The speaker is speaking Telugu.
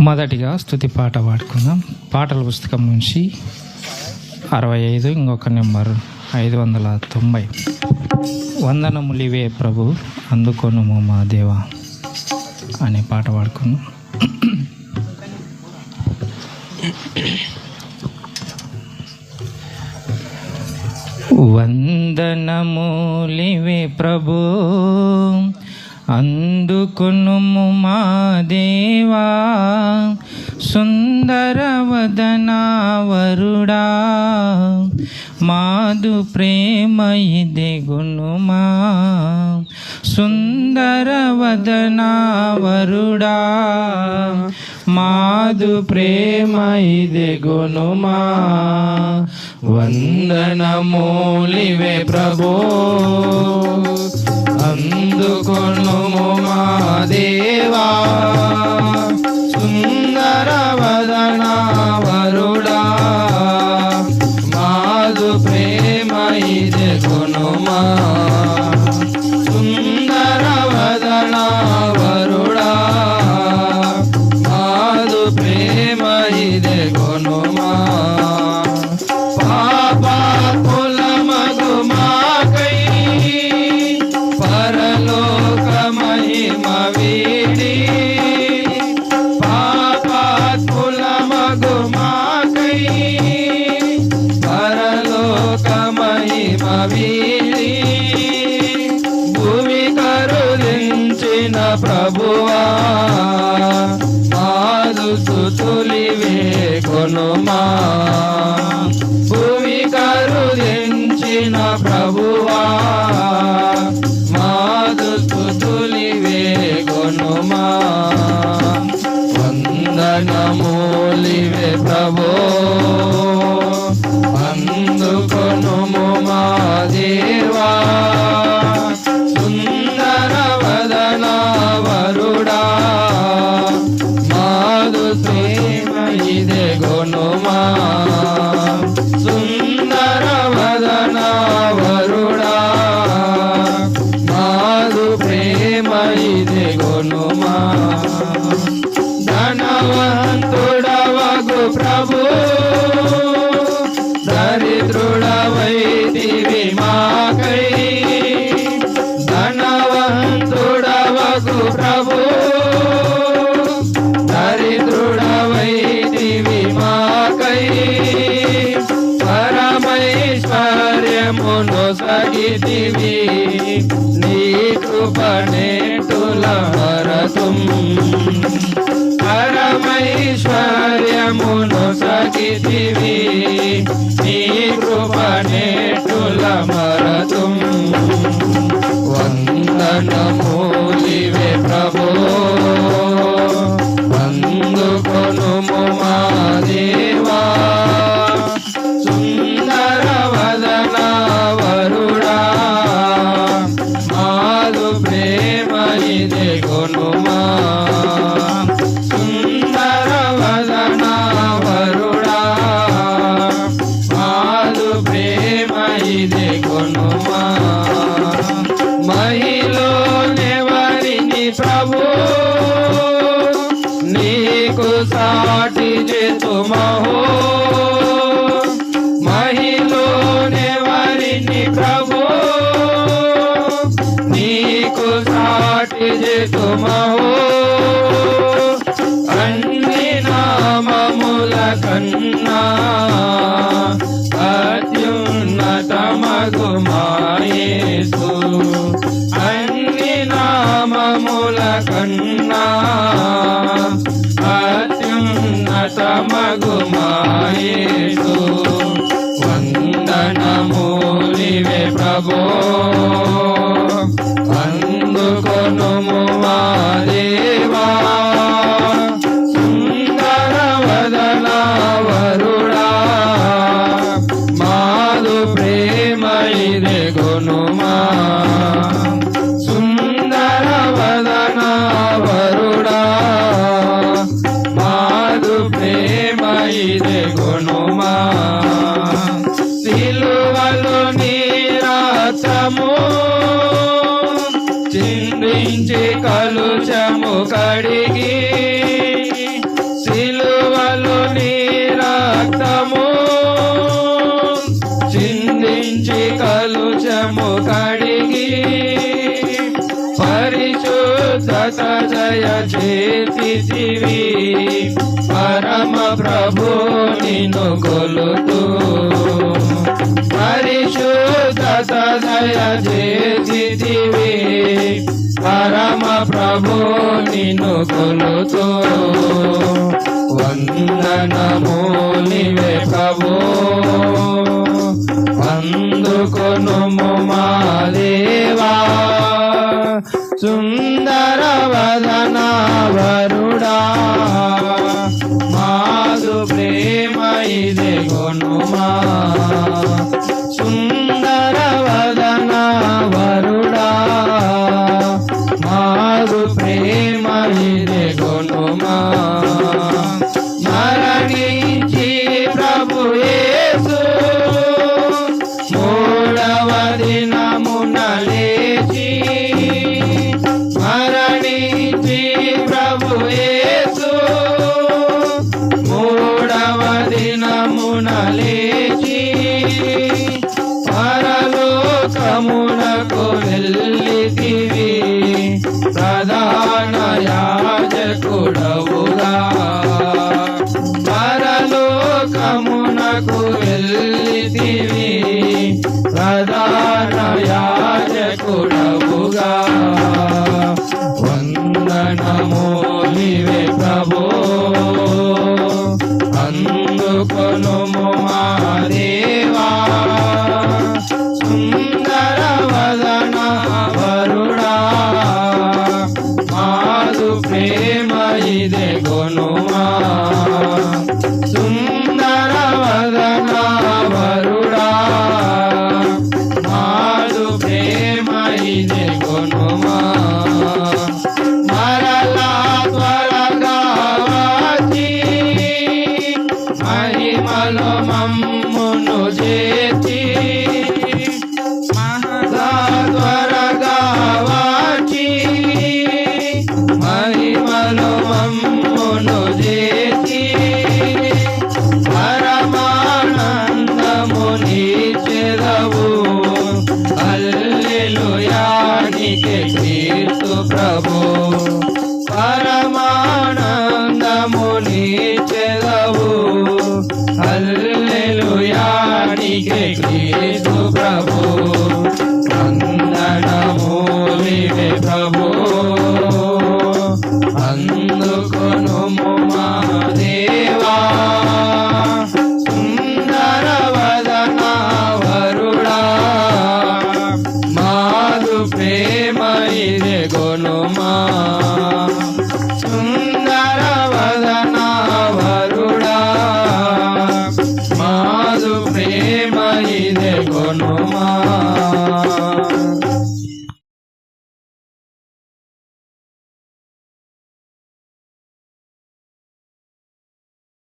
మొదటిగా స్తుతి పాట పాడుకుందాం. పాటల పుస్తకం నుంచి 65, ఇంకొక నెంబర్ 590. వందనములివే ప్రభు అందుకొనుము మా దేవా అనే పాట పాడుకుందాం. వందనములివే ప్రభు అందుకొనుము మా దేవా, సుందరవదనా వరుడా మాదు ప్రేమ ఇదే గుణమా. సుందరవదనా వరుడా మాదు ప్రేమ ఇదే గుణమా. వందనములివే ప్రభు అందుకొనుము మా దేవా, సుందరవదనా వరుడా మాదు ప్రేమ ఇదే గుణమా. సుందరవదనా వరుడా మాదు ప్రేమ ఇదే గుణమా. భూమి కరుణించిన ప్రభువా మాదు స్తుతులివే కొనుమా. భూమి కరుణించిన ప్రభువా మాదు స్తుతులివే కొనుమా. వందనములివే ప్రభు అందుకొనుము మా దేవా, సుందరవదనా వరుడా మాదు ప్రేమ ఇదే గుణమా. సుందరవదనా వరుడా మాదు ప్రేమ ఇదే గుణమా. ధనవంతుడవగు ప్రభు దరిద్రుడవైతివి మాకై. ధనవంతుడవగు ప్రభు దరిద్రుడవైతివి మాకై. పరమైశ్వర్యమును సగితివి నీ కృపణేటుల హరతుం. పరమైశ్వర్యమును సగితివి నీ కృపణేటుల మరతుం. వందనములివే ప్రభు అందుకొనుము మా దేవా, సుందరవదనా వరుడా మాదు ప్రేమ ఇదే గుణమా. సుందరవదనా వరుడా మాదు ప్రేమ ఇదే గుణమా. మహిలో నెవరిని ప్రభు నీకు సాటి చేతుమహో. మహిలో నెవరిని ప్రభు నీకు సాటి చేతుమహో. అన్ని నామముల కన్నా అత్యున్నతమగు మా యేసు. అన్ని నామముల కన్నా అత్యున్నతమగు మా యేసు. వందనములివే ప్రభు అందుకొనుము మా దేవా, సుందరవదనా వరుడా మాదు ప్రేమ ఇదే గుణమా. సుందరవదనా వరుడా మాదు ప్రేమ ఇదే గుణమా. సిలువలో నీ రక్తము చిందించి కలుషము కడిగి మించి కలుషము కడిగి పరిశుద్ధత జయ చేతివి పరమ ప్రభు నిన్ను కొలుతూ పరిశుద్ధత జయ చేతివి పరమ ప్రభు నిన్ను కొలుతూ వందనములివే ప్రభు అందుకొనుము మా దేవా సుందర వదన వరుడా మాదు ప్రేమ ఇదే గొనుమా సుందర వదన వరుడా మాదు ప్రేమ ఇదే గొనుమా మరణించి ప్రభు యేసు మూడవ దినమున లేచి మరణించి ప్రభు యేసు మూడవ దినమున లేచి పరలోకమునకు వెళ్ళితివి ప్రధాన యాజకుడవుగా పరలోకమునకు వెళ్ళితివి ప్రధాన యాజకుడవుగా వందనములివే ప్రభు అందుకొనుము మా దేవా సుందర వదన వరుడా మాదు ప్రేమ ఇదే గొనుమా సుందర వదన వరుడా మాదు ప్రేమ ఇదే గొనుమా మరలా త్వరగా వచ్చి మహిమలో మమ్మును చేర్చి మహా త్వరగా వచ్చి మహిమలో మమ్మును చేర్చి పరమానందము నీచెదవు హల్లెలూయా నీకే క్రీస్తు ప్రభు పరమానందము నీచెదవు హల్లెలూయా నీకే క్రీస్తు ప్రభు వందనములివే ప్రభు అందుకొనుము మా దేవా సుందర వదన వరుడా మాదు ప్రేమ ఇదే గొనుమా సుందర వదన వరుడా మాదు ప్రేమ ఇదే గొనుమా